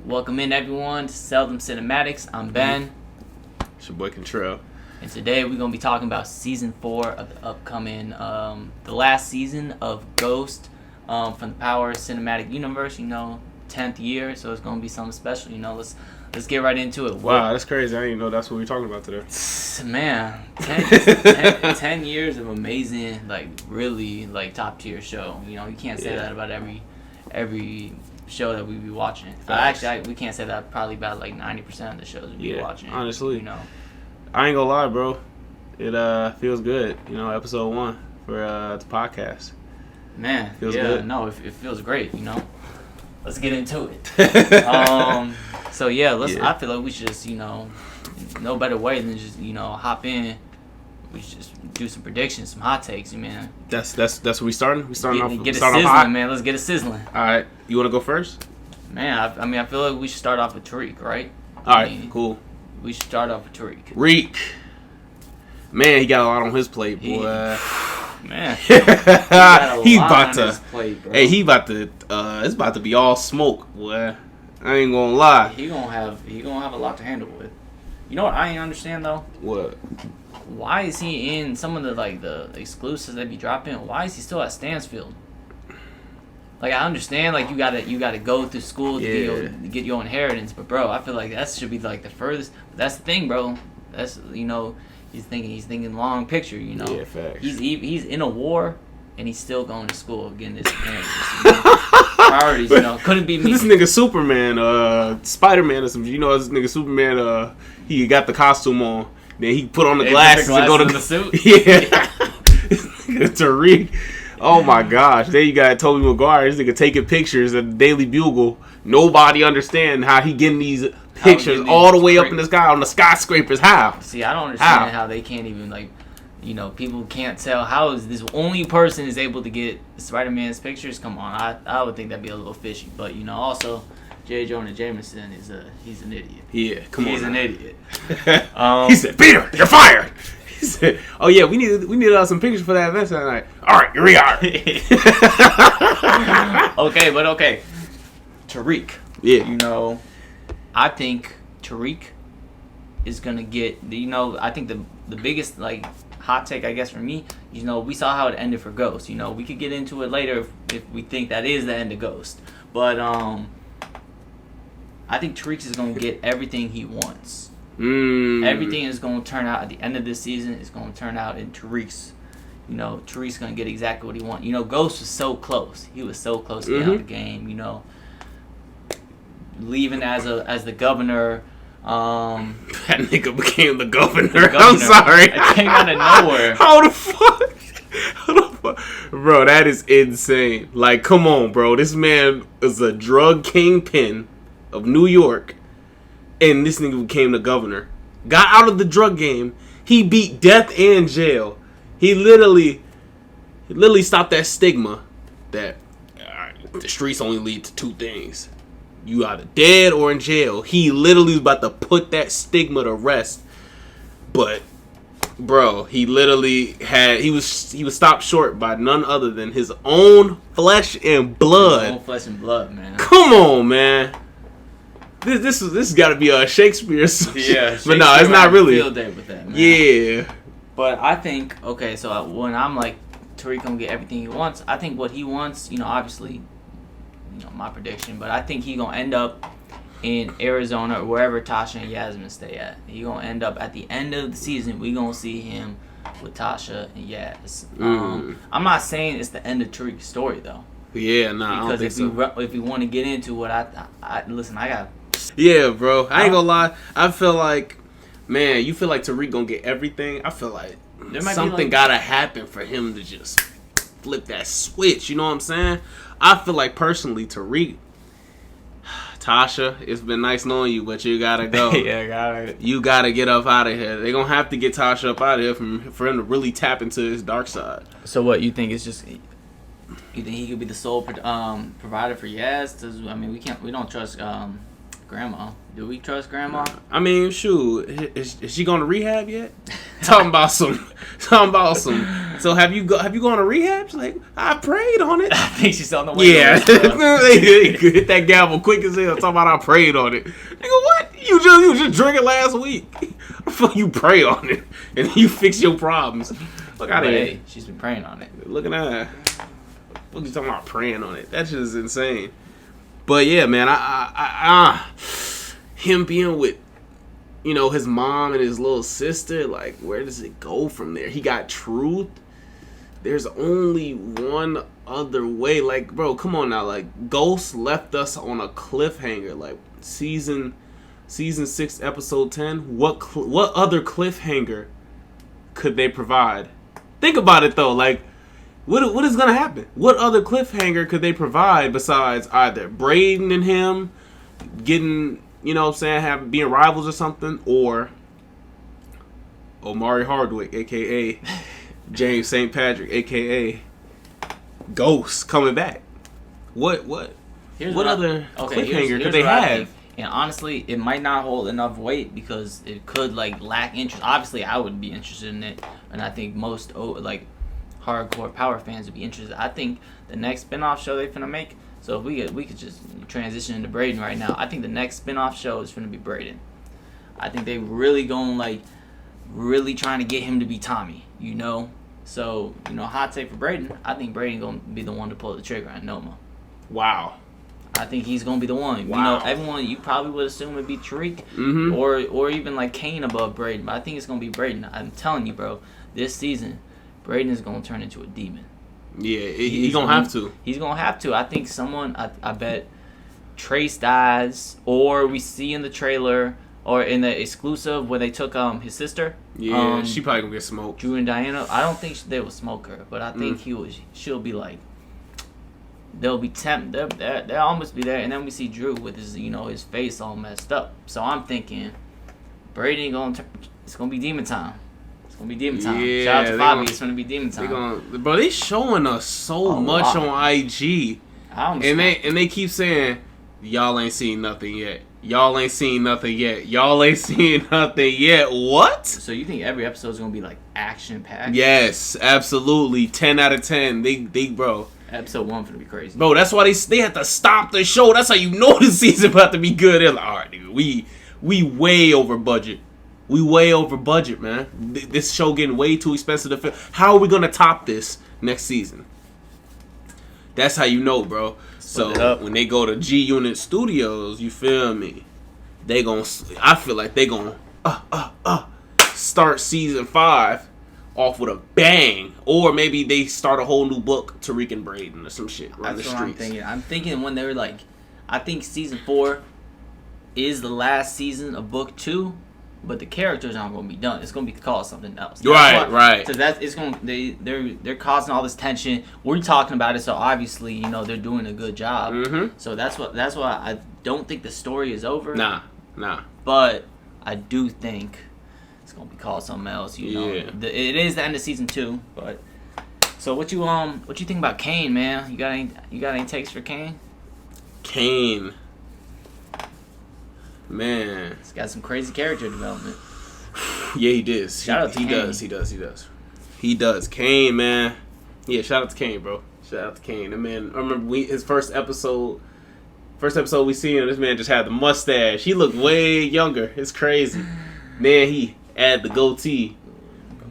Welcome in everyone to Seldom Cinematics. I'm Ben. It's your boy Contrell. And today we're going to be talking about Season 4 of the upcoming, the last season of Ghost from the Power Cinematic Universe, 10th year, so it's going to be something special, let's get right into it. Wow, that's crazy. I didn't even know that's what we're talking about today. Man, 10 years of amazing, really, top tier show. You can't say that about every show that we be watching. We can't say that probably about 90% of the shows we be watching. Honestly, I ain't gonna lie, bro. It feels good. Episode 1 for the podcast. Man, feels good. No, it feels great. Let's get into it. I feel like we should just no better way than just hop in. We should just do some predictions, some hot takes, man. That's what we starting. We starting off. Get it sizzling, man. Let's get it sizzling. All right, you want to go first? Man, I feel like we should start off with Tariq, right? All right, cool. We should start off with Tariq. Reek. Man, he got a lot on his plate, boy. Man, he about to. Plate, hey, he about to. It's about to be all smoke, boy. I ain't gonna lie. He gonna have a lot to handle with. You know what I ain't understand though? What? Why is he in some of the exclusives they be dropping? Why is he still at Stansfield? I understand you gotta go through school to get your inheritance, but bro, I feel like that should be the furthest. But that's the thing, bro. That's he's thinking long picture. Yeah, facts. He's in a war and he's still going to school getting his inheritance. Priorities, couldn't be me. This nigga Superman, Spider-Man or some. This nigga Superman. He got the costume on. Then he put on the glasses and go to the suit. Yeah. Tariq. Oh my gosh. Then you got Tobey Maguire. This nigga taking pictures at the Daily Bugle. Nobody understand how he getting these pictures all the way up in the sky on the skyscrapers. How? See, I don't understand how they can't even people can't tell how is this only person is able to get Spider-Man's pictures. Come on, I would think that'd be a little fishy. But also J. Jonah Jameson he's an idiot. Yeah, come on. He's an idiot. He said, "Peter, you're fired." He said, "Oh yeah, we need some pictures for that event tonight." All right, you're rehired. Okay. Tariq. Yeah. I think Tariq is gonna get. I think the biggest hot take, I guess, for me. We saw how it ended for Ghost. We could get into it later if we think that is the end of Ghost. But I think Tariq is going to get everything he wants. Everything is going to turn out at the end of this season is going to turn out in Tariq's. Tariq's going to get exactly what he wants. Ghost was so close. He was so close to getting out the game. Leaving as the governor. That nigga became the governor. I'm sorry. It came out of nowhere. How the fuck? Bro, that is insane. Come on, bro. This man is a drug kingpin of New York, and this nigga became the governor. Got out of the drug game. He beat death and jail. He literally stopped that stigma that the streets only lead to 2 things. You either dead or in jail. He literally was about to put that stigma to rest. But bro, he literally he was stopped short by none other than his own flesh and blood. His own flesh and blood, man. Come on, man. This got to be a Shakespeare. Yeah, but no, it's not really. Field day with that, man. Yeah. But I think so when I'm Tariq gonna get everything he wants, I think what he wants, obviously, my prediction, but I think he gonna end up in Arizona or wherever Tasha and Yasmin stay at. He gonna end up at the end of the season. We gonna see him with Tasha and Yaz. I'm not saying it's the end of Tariq's story though. Yeah, nah. Because if we want to get into what I listen, I got. Yeah, bro. I ain't gonna lie. I feel like, man, you feel like Tariq gonna get everything. I feel like something gotta happen for him to just flip that switch. You know what I'm saying? I feel like personally, Tariq, Tasha, it's been nice knowing you, but you gotta go. You gotta get up out of here. They gonna have to get Tasha up out of here for him to really tap into his dark side. So what you think? It's just you think he could be the sole provider for Yaz? We don't trust grandma. Do we trust grandma? I mean, shoot, is she going to rehab yet? talking about some. So have you gone to rehab? She's like, I prayed on it. I think she's on the way. Yeah, they hit that gavel quick as hell. Talking about I prayed on it. Nigga, what? You just drink it last week. You pray on it and you fix your problems. Look out of here. Hey, she's been praying on it. Look at that. What are you talking about praying on it? That shit is insane. But yeah, man, I him being with, you know, his mom and his little sister, like, where does it go from there? He got truth. There's only one other way. Like, bro, come on now. Like, Ghost left us on a cliffhanger. Like, season 6, episode 10. What other cliffhanger could they provide? Think about it though. Like, what is gonna happen? What other cliffhanger could they provide besides either Brayden and him getting, you know what I'm saying, being rivals or something, or Omari Hardwick, aka James St. Patrick, aka Ghost, coming back? What other cliffhanger could they have? And honestly, it might not hold enough weight because it could like lack interest. Obviously, I would be interested in it, and I think most like hardcore power fans would be interested. I think the next spinoff show they finna make. So if we could just transition into Brayden right now. I think the next spinoff show is finna be Brayden. I think they really really trying to get him to be Tommy. You know, so hot take for Brayden. I think Brayden gonna be the one to pull the trigger on Noma. Wow. I think he's gonna be the one. Wow. You know, everyone you probably would assume it'd be Tariq, Mm-hmm. or even like Kane above Brayden. But I think it's gonna be Brayden. I'm telling you, bro. This season, Brayden is gonna turn into a demon. Yeah, he's gonna have to. He's gonna have to. I think someone. I bet Trace dies, or we see in the trailer or in the exclusive where they took his sister. Yeah, she probably gonna get smoked. Drew and Diana. I don't think they will smoke her, but I think she'll be like. They'll be tempted. They'll almost be there, and then we see Drew with his face all messed up. So I'm thinking, Brady it's gonna be demon time. It's gonna be demon time. Yeah, shout out to Bobby. It's gonna be demon time. Bro, they showing us so much on IG, and they keep saying, y'all ain't seen nothing yet. Y'all ain't seen nothing yet. Y'all ain't seen nothing yet. What? So you think every episode is gonna be like action packed? Yes, absolutely. 10 out of 10. They bro. Episode 1 gonna be crazy. Bro, that's why they had to stop the show. That's how you know the season about to be good. They're like, all right, dude, we way over budget. We way over budget, man. This show getting way too expensive to film. How are we gonna top this next season? That's how you know, bro. So when they go to G Unit Studios, you feel me? I feel like they gonna start season 5 off with a bang, or maybe they start a whole new book, Tariq and Brayden or some shit around the streets. I'm thinking when they were like, I think season 4 is the last season of book 2, but the characters aren't going to be done. It's going to be called something else. Right. So they're causing all this tension. We're talking about it, so obviously they're doing a good job. Mm-hmm. So that's why I don't think the story is over. Nah. But I do think it's gonna be called something else. Yeah. It is the end of season 2. But so what you think about Kane, man? You got any takes for Kane? Kane, man, He's got some crazy character development. Yeah, he does. Shout out to Kane. He does. Kane, man. Yeah, shout out to Kane, bro. Shout out to Kane. And man, I remember his first episode we seen him, this man just had the mustache. He looked way younger. It's crazy. Man, he add the goatee.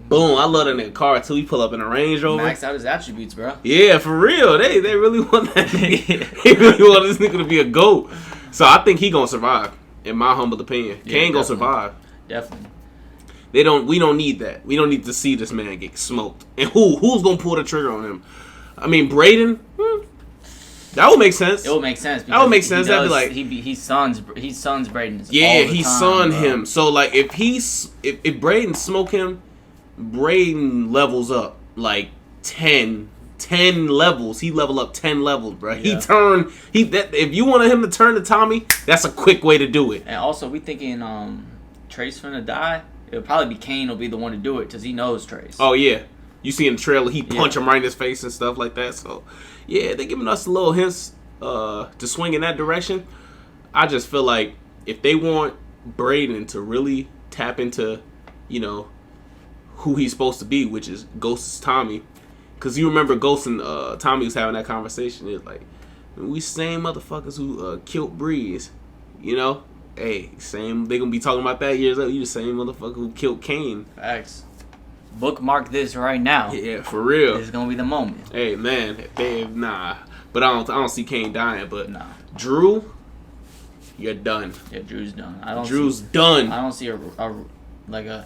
Boom, I love that nigga car too. He pull up in a Range Rover. Max out his attributes, bro. Yeah, for real. They really want that nigga. They really want this nigga to be a GOAT. So I think he gonna survive, in my humble opinion. Yeah, Kane gonna survive. Definitely. We don't need that. We don't need to see this man get smoked. And who's gonna pull the trigger on him? I mean, Brayden. That would make sense. It would make sense. That would make sense. That'd be like he sons Brayden. Yeah, all the he time, sunned bro. him. So like if Brayden smoke him, Brayden levels up like 10 levels. He level up 10 levels, bro. Yeah. If you wanted him to turn to Tommy, that's a quick way to do it. And also, we thinking Trace finna die. It would probably be Kane will be the one to do it because he knows Trace. Oh yeah, you see in the trailer he punch him right in his face and stuff like that. So yeah, they're giving us a little hints to swing in that direction. I just feel like if they want Braden to really tap into, you know, who he's supposed to be, which is Ghost's Tommy, because you remember Ghost and Tommy was having that conversation. It's like, we same motherfuckers who killed Breeze, you know. Hey, same. They gonna be talking about that years later. You the same motherfucker who killed Kane. Facts. Bookmark this right now. Yeah, for real. It's gonna be the moment. Hey man, nah. But I don't see Kane dying. But Nah. Drew, you're done. Yeah, Drew's done. Drew's done. I don't see a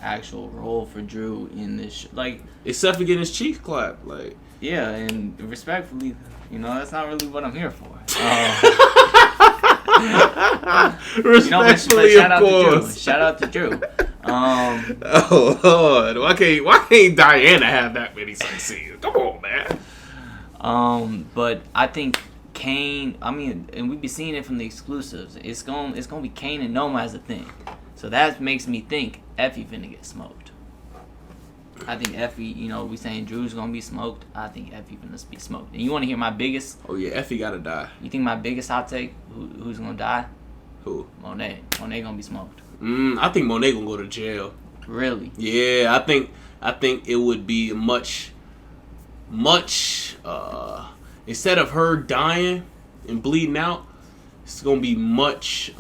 actual role for Drew in this. Like, except for getting his cheeks clapped. Like, yeah, and respectfully, you know, that's not really what I'm here for. Respectfully, shout of course. Shout out to Drew. Oh Lord, why can't Diana have that many sex scenes? Come on, man. But I think Kane. I mean, and we be seeing it from the exclusives. It's gonna be Kane and Noma as a thing. So that makes me think Effie finna get smoked. I think Effie, you know, we saying Drew's gonna be smoked. I think Effie finna be smoked. And you want to hear my biggest? Oh yeah, Effie gotta die. You think my biggest hot take? Who's gonna die? Who? Monet. Monet gonna be smoked. I think Monet gonna go to jail. Really? Yeah, I think it would be much instead of her dying and bleeding out, it's gonna be much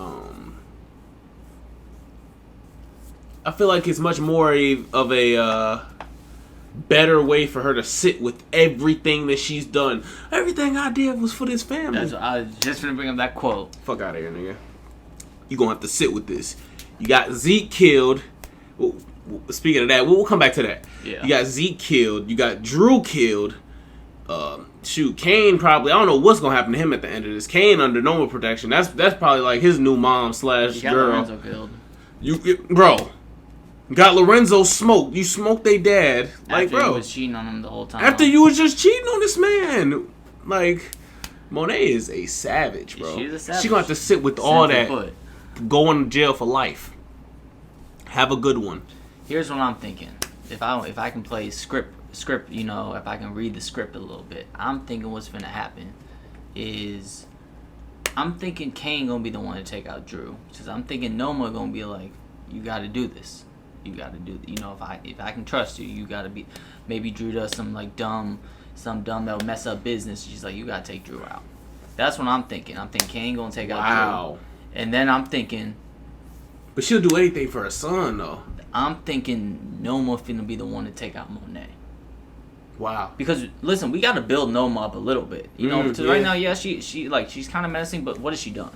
I feel like it's much more of a better way for her to sit with everything that she's done. Everything I did was for this family. That's what I was just gonna bring up that quote. Fuck out of here, nigga. You gonna have to sit with this. You got Zeke killed. Well, speaking of that, we'll come back to that. Yeah. You got Zeke killed. You got Drew killed. Kane probably. I don't know what's gonna happen to him at the end of this. Kane under normal protection. That's probably like his new mom / You got girl. Lorenzo killed. Bro. Got Lorenzo smoked. You smoked they dad. Like, After bro. you was cheating on him the whole time. After you was just cheating on this man. Like, Monet is a savage, bro. She's a savage. She gonna have to sit with all that. Foot. Going to jail for life. Have a good one. Here's what I'm thinking. If I can play script, you know, if I can read the script a little bit, I'm thinking what's gonna happen is I'm thinking Kane gonna be the one to take out Drew. Because I'm thinking Noma gonna be like, you gotta do this. You gotta do, you know, if I can trust you, you gotta be. Maybe Drew does some dumb that'll mess up business. She's like, you gotta take Drew out. That's what I'm thinking. I'm thinking Kane gonna take out Drew. And then I'm thinking, but she'll do anything for her son, though. I'm thinking Noma finna be the one to take out Monet. Wow. Because listen, we gotta build Noma up a little bit, you know. Because right now, yeah, she's kind of menacing, but what has she done,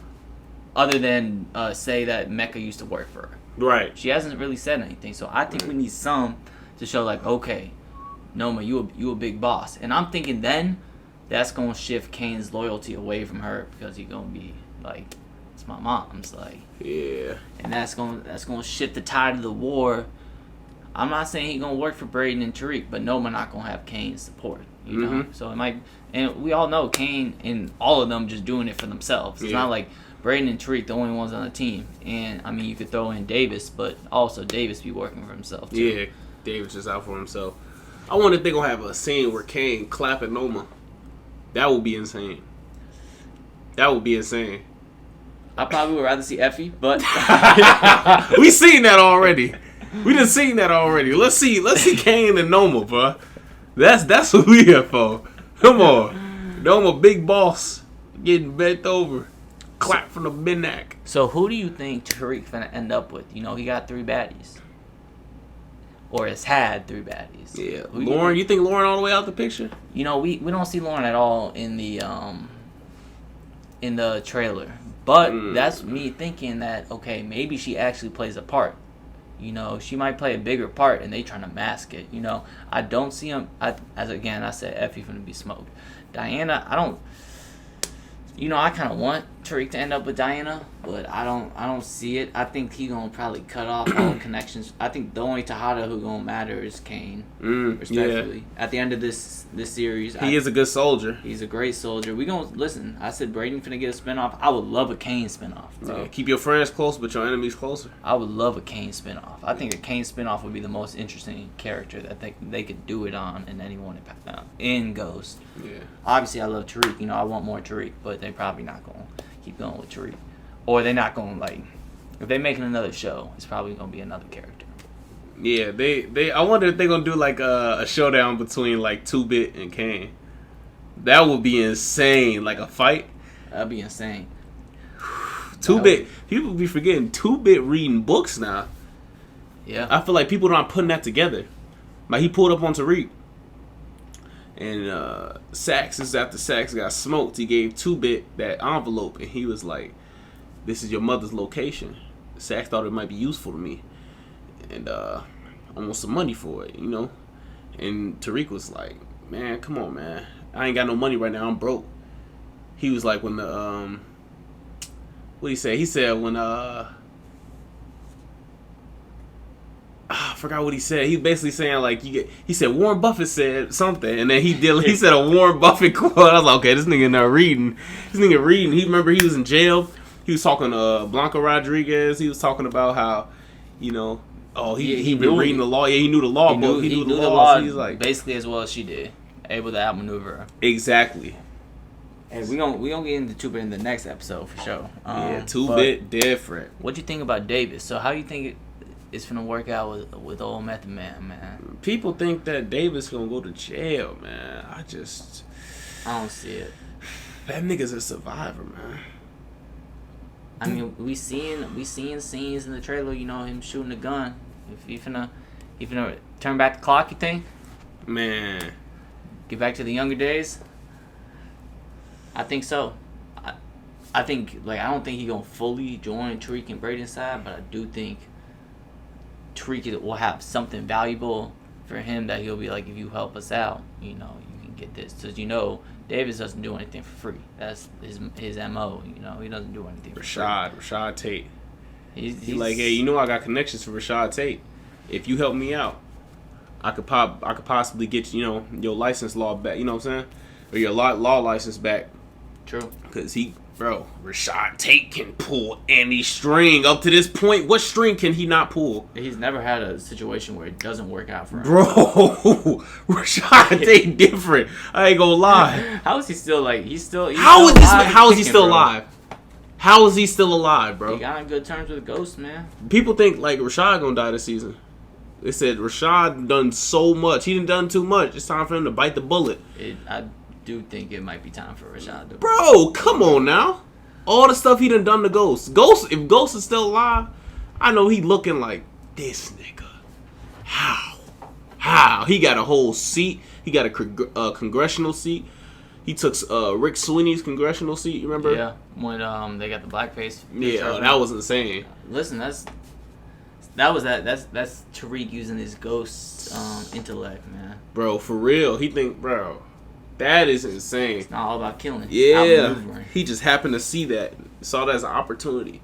other than say that Mecca used to work for her? Right. She hasn't really said anything. So I think we need some to show like, okay, Noma, you a big boss, and I'm thinking then that's gonna shift Kane's loyalty away from her because he's gonna be like, it's my mom's, like, yeah, and that's gonna shift the tide of the war. I'm not saying he's gonna work for Braden and Tariq, but Noma not gonna have Kane's support, you know. So it might, and we all know Kane and all of them just doing it for themselves. It's not like Braden and Tariq the only ones on the team, and I mean you could throw in Davis, but also Davis be working for himself too. Yeah, Davis is out for himself. I wonder if they're gonna have a scene where Kane clapping Noma. That would be insane. That would be insane. I probably would rather see Effie, but we seen that already. We done seen that already. Let's see Kane and Noma, bro. That's what we here for. Come on, Noma, big boss, getting bent over, clap from the midneck. So who do you think Tariq finna end up with? You know, he got 3 baddies, or has had 3 baddies. Yeah, Lauren. You think Lauren all the way out the picture? You know, we don't see Lauren at all in the trailer. But that's me thinking that, okay, maybe she actually plays a part. You know, she might play a bigger part and they trying to mask it. You know, I don't see him. I said Effie finna be smoked. Diana, I don't. You know, I kind of want Tariq to end up with Diana, but I don't see it. I think he gonna probably cut off all connections. I think the only Tejada who gonna matter is Kane. Respectfully, yeah. At the end of this series, he is a good soldier. He's a great soldier. We gonna listen. I said Braden finna get a spinoff. I would love a Kane spinoff. Yeah, keep your friends close, but your enemies closer. I would love a Kane spinoff. I think a Kane spinoff would be the most interesting character that they could do it on in anyone in Ghost. Yeah. Obviously, I love Tariq. You know, I want more Tariq, but they probably not gonna keep going with Tariq, or they're not gonna like If they're making another show, it's probably gonna be another character. Yeah, they. I wonder if they're gonna do like a showdown between like 2-Bit and Kane. That would be insane, like a fight. That'd be insane. 2-Bit. People be forgetting 2-Bit reading books now. Yeah. I feel like people aren't putting that together. Like he pulled up on Tariq, and Sax is after Sax got smoked. He gave 2-Bit that envelope, and he was like, "This is your mother's location." Sax thought it might be useful to me, and I want some money for it, you know. And Tariq was like, "Man, come on, man. I ain't got no money right now. I'm broke." He was like, when the what did he say? He said when I forgot what he said. He basically saying like he said Warren Buffett said something, and then he said a Warren Buffett quote. I was like, okay, this nigga not reading. This nigga reading. He remember he was in jail. He was talking to Blanca Rodriguez. He was talking about how, you know, he been reading the law. Yeah, he knew the law book. He knew the law. So he's like basically as well as she did, able to outmaneuver. Exactly. And we gonna get into 2-Bit in the next episode for sure. Yeah, 2-Bit different. What you think about Davis? So how you think it's gonna work out with old Method Man? People think that Davis gonna go to jail, man. I don't see it. That nigga's a survivor, man. I mean, we seeing scenes in the trailer. You know, him shooting a gun. If he finna turn back the clock, you think? Man, get back to the younger days. I think so. I think I don't think he gonna fully join Tariq and Braden's side, but I do think Tariq will have something valuable for him that he'll be like, if you help us out, you know, you can get this. Because, you know, Davis doesn't do anything for free. That's his MO, you know. He doesn't do anything for free. Rashad Tate. He's like, hey, you know I got connections for Rashad Tate. If you help me out, I could possibly get, you know, your license law back, you know what I'm saying? Or your law license back. True. Because Rashad Tate can pull any string. Up to this point, what string can he not pull? He's never had a situation where it doesn't work out for him. Bro, Rashad Tate different. I ain't gonna lie. How is he still he's how is he still alive? How is he still alive, bro? He got on good terms with Ghost, man. People think Rashad gonna die this season. They said Rashad done so much. He done too much. It's time for him to bite the bullet. I do think it might be time for Rashad to... Bro, come on now. All the stuff he done to Ghost. If Ghost is still alive, I know he looking like this nigga. How? He got a whole seat. He got a congressional seat. He took Rick Sweeney's congressional seat, you remember? Yeah, when they got the blackface. Yeah, that was insane. Listen, that's Tariq using his Ghost intellect, man. Bro, for real. That is insane. It's not all about killing. Yeah, he just happened to see that, saw that as an opportunity.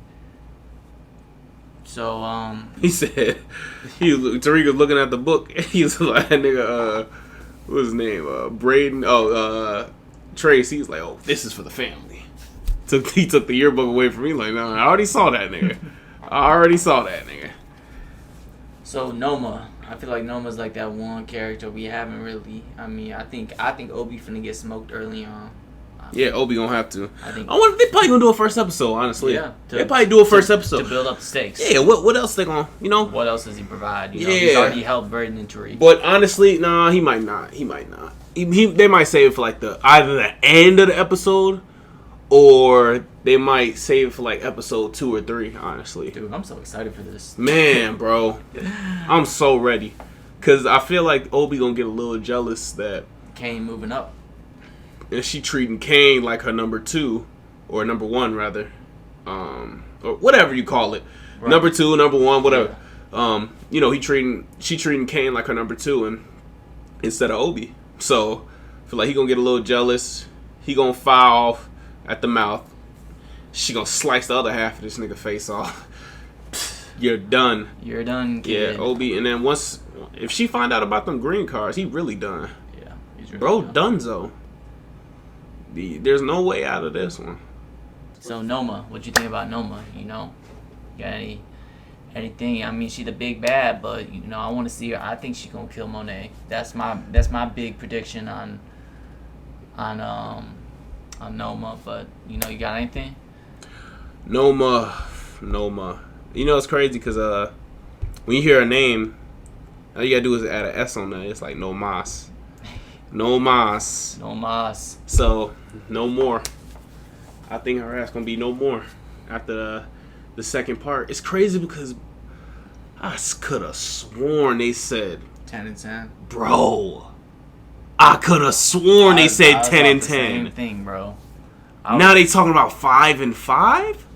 So he said, Tariq was looking at the book. He was like, nigga, what's his name? Braden. Trace. He was like, oh, this is for the family. He took the yearbook away from me. Like, no, I already saw that nigga. So Noma. I feel like Noma's like that one character we haven't really. I mean, I think Obi finna get smoked early on. Yeah, Obi gonna have to. I wonder they probably gonna do a first episode. Honestly, yeah, they probably do a first episode to build up the stakes. Yeah, what else they gonna, you know? What else does he provide? You know, he's already helped Braden and Tariq. But honestly, nah, he might not. They might save it for like either the end of the episode, or they might save it for like episode 2 or 3. Honestly, dude, I'm so excited for this. Man, bro, I'm so ready. Cause I feel like Obi gonna get a little jealous that Kane moving up, and she treating Kane like her number 2 or number 1 rather, or whatever you call it, right. Number 2, number 1, whatever. Yeah. You know, she treating Kane like her number 2 and instead of Obi. So I feel like he gonna get a little jealous. He gonna fire off at the mouth. She gonna slice the other half of this nigga face off. You're done. You're done, kid. Yeah, Obi. And then if she find out about them green cards, he really done. Yeah, he's really bro, donezo. There's no way out of this one. So Noma, what you think about Noma? You know, got anything? I mean, she the big bad, but you know, I want to see her. I think she gonna kill Monet. That's my big prediction on Noma. But you know, you got anything? Noma. You know it's crazy because when you hear a name, all you gotta do is add an S on that. It's like no mas. No mas. No mas. So no more. I think her ass gonna be no more after the second part. It's crazy because I could have sworn they said 10 and 10. Bro, I could have sworn they said 10 and 10. Same thing, bro. Now they talking about 5 and 5.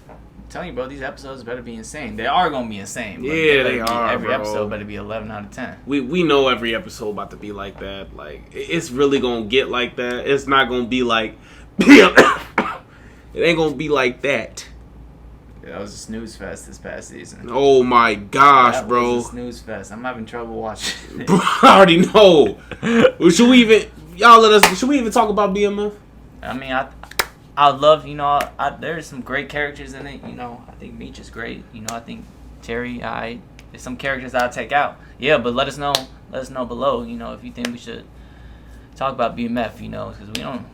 I'm telling you, bro, these episodes better be insane. They are gonna be insane. But Yeah, they are. Every bro. episode better be 11 out of 10. We know every episode about to be like that. Like it's really gonna get like that. It's not gonna be like it ain't gonna be like that. That was a snooze fest this past season. Oh my gosh, that bro! was a snooze fest. I'm having trouble watching it. Bro, I already know. Well, should we even talk about BMF? I mean, I love, there's some great characters in it. I think Meech is great. I think Terry, there's some characters I'll take out. Yeah, but let us know below, if you think we should talk about BMF, because we don't.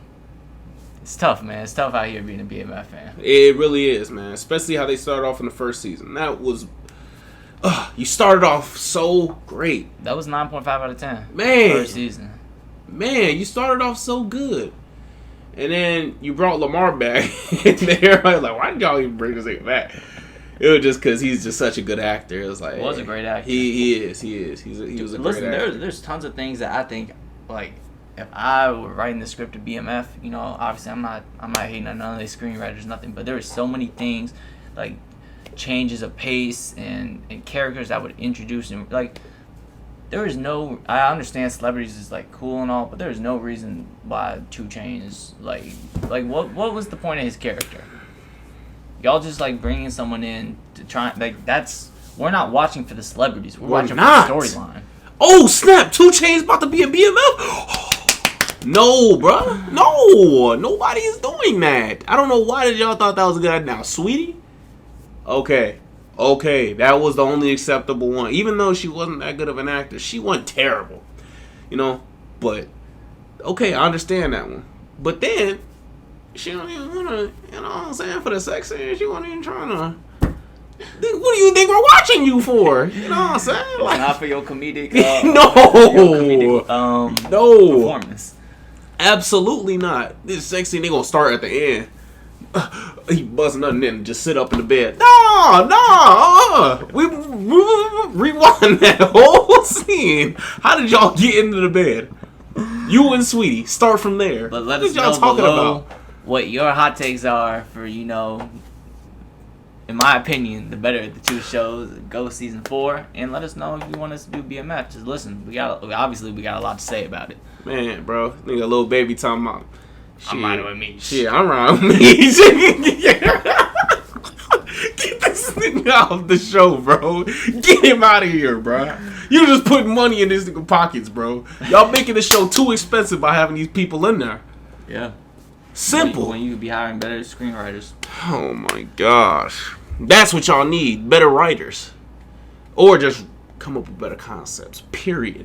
It's tough, man. It's tough out here being a BMF fan. It really is, man. Especially how they started off in the first season. That was, you started off so great. That was 9.5 out of 10. Man, First season. Man, you started off so good. And then you brought Lamar back. And everybody's like, why did y'all even bring this nigga back? It was just because he's just such a good actor. It was like, he was a great actor. He is. He was a great actor. There's tons of things that I think, like, if I were writing the script of BMF, obviously I'm not hating on none of these screenwriters, nothing, but there are so many things, like changes of pace and characters that would introduce and like. There is no. I understand celebrities is like cool and all, but there is no reason why 2 Chainz like what was the point of his character? Y'all just like bringing someone in to try like that's we're not watching for the celebrities. We're watching for the storyline. Oh snap! 2 Chainz about to be a BMF. No, bruh. No, nobody is doing that. I don't know why did y'all thought that was a good idea. Now, Sweetie. Okay, that was the only acceptable one. Even though she wasn't that good of an actor, she wasn't terrible, But okay, I understand that one. But then she don't even wanna, you know what I'm saying, for the sex scene. She wasn't even trying to. What do you think we're watching you for? You know what I'm saying? Like, not for your comedic. No. Performance. Absolutely not. This sex scene they gonna start at the end. He busts nothing in and just sit up in the bed. No. We rewind that whole scene. How did y'all get into the bed? You and Sweetie start from there. But let us know below what your hot takes are for in my opinion, the better of the 2 shows. Go season 4, and let us know if you want us to do BMF. Just listen. We got a lot to say about it. Man, bro, nigga, little baby talking about. I'm riding with me. Shit, I'm riding with me. Get this nigga off the show, bro. Get him out of here, bro. You just putting money in this nigga pockets, bro. Y'all making the show too expensive by having these people in there. Yeah. Simple. When you could be hiring better screenwriters. Oh my gosh. That's what y'all need. Better writers. Or just come up with better concepts. Period.